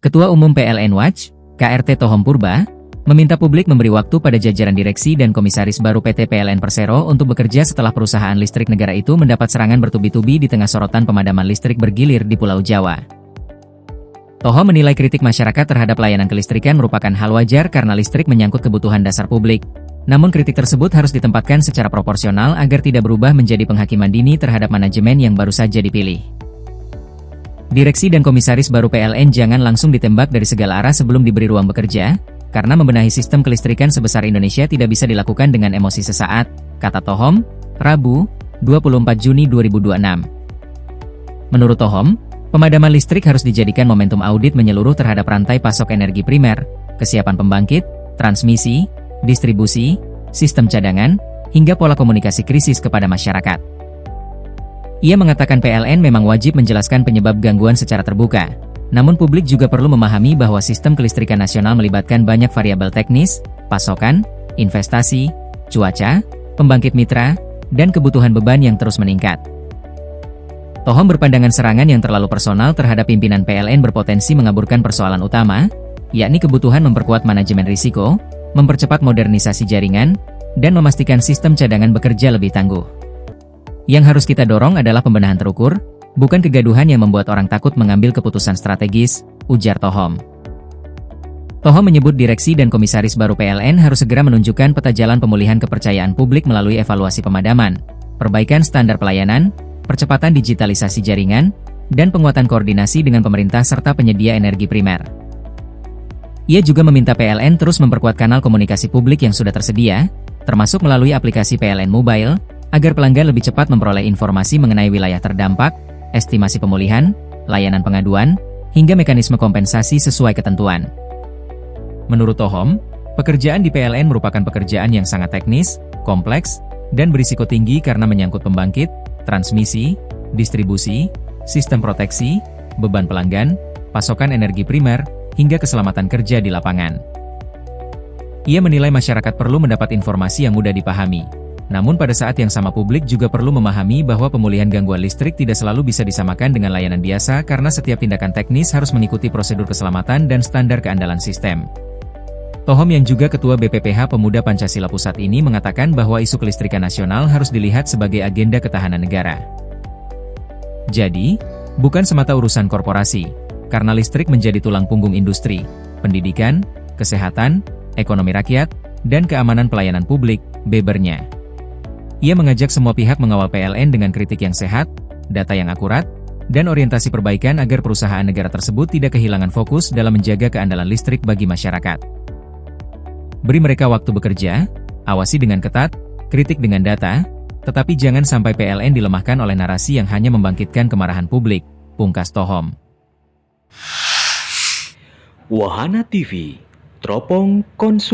Ketua Umum PLN Watch, KRT Tohom Purba, meminta publik memberi waktu pada jajaran direksi dan komisaris baru PT PLN Persero untuk bekerja setelah perusahaan listrik negara itu mendapat serangan bertubi-tubi di tengah sorotan pemadaman listrik bergilir di Pulau Jawa. Tohom menilai kritik masyarakat terhadap layanan kelistrikan merupakan hal wajar karena listrik menyangkut kebutuhan dasar publik. Namun kritik tersebut harus ditempatkan secara proporsional agar tidak berubah menjadi penghakiman dini terhadap manajemen yang baru saja dipilih. Direksi dan komisaris baru PLN jangan langsung ditembak dari segala arah sebelum diberi ruang bekerja, karena membenahi sistem kelistrikan sebesar Indonesia tidak bisa dilakukan dengan emosi sesaat, kata Tohom, Rabu, 24 Juni 2026. Menurut Tohom, pemadaman listrik harus dijadikan momentum audit menyeluruh terhadap rantai pasok energi primer, kesiapan pembangkit, transmisi, distribusi, sistem cadangan, hingga pola komunikasi krisis kepada masyarakat. Ia mengatakan PLN memang wajib menjelaskan penyebab gangguan secara terbuka, namun publik juga perlu memahami bahwa sistem kelistrikan nasional melibatkan banyak variabel teknis, pasokan, investasi, cuaca, pembangkit mitra, dan kebutuhan beban yang terus meningkat. Tohom berpandangan serangan yang terlalu personal terhadap pimpinan PLN berpotensi mengaburkan persoalan utama, yakni kebutuhan memperkuat manajemen risiko, mempercepat modernisasi jaringan, dan memastikan sistem cadangan bekerja lebih tangguh. Yang harus kita dorong adalah pembenahan terukur, bukan kegaduhan yang membuat orang takut mengambil keputusan strategis, ujar Tohom. Tohom menyebut direksi dan komisaris baru PLN harus segera menunjukkan peta jalan pemulihan kepercayaan publik melalui evaluasi pemadaman, perbaikan standar pelayanan, percepatan digitalisasi jaringan, dan penguatan koordinasi dengan pemerintah serta penyedia energi primer. Ia juga meminta PLN terus memperkuat kanal komunikasi publik yang sudah tersedia, termasuk melalui aplikasi PLN Mobile, agar pelanggan lebih cepat memperoleh informasi mengenai wilayah terdampak, estimasi pemulihan, layanan pengaduan, hingga mekanisme kompensasi sesuai ketentuan. Menurut Tohom, pekerjaan di PLN merupakan pekerjaan yang sangat teknis, kompleks, dan berisiko tinggi karena menyangkut pembangkit, transmisi, distribusi, sistem proteksi, beban pelanggan, pasokan energi primer, hingga keselamatan kerja di lapangan. Ia menilai masyarakat perlu mendapat informasi yang mudah dipahami. Namun pada saat yang sama publik juga perlu memahami bahwa pemulihan gangguan listrik tidak selalu bisa disamakan dengan layanan biasa karena setiap tindakan teknis harus mengikuti prosedur keselamatan dan standar keandalan sistem. Tohom yang juga Ketua BPPH Pemuda Pancasila Pusat ini mengatakan bahwa isu kelistrikan nasional harus dilihat sebagai agenda ketahanan negara. Jadi, bukan semata urusan korporasi, karena listrik menjadi tulang punggung industri, pendidikan, kesehatan, ekonomi rakyat, dan keamanan pelayanan publik, bebernya. Ia mengajak semua pihak mengawal PLN dengan kritik yang sehat, data yang akurat, dan orientasi perbaikan agar perusahaan negara tersebut tidak kehilangan fokus dalam menjaga keandalan listrik bagi masyarakat. Beri mereka waktu bekerja, awasi dengan ketat, kritik dengan data, tetapi jangan sampai PLN dilemahkan oleh narasi yang hanya membangkitkan kemarahan publik, pungkas Tohom. Wahana TV, teropong konsumen.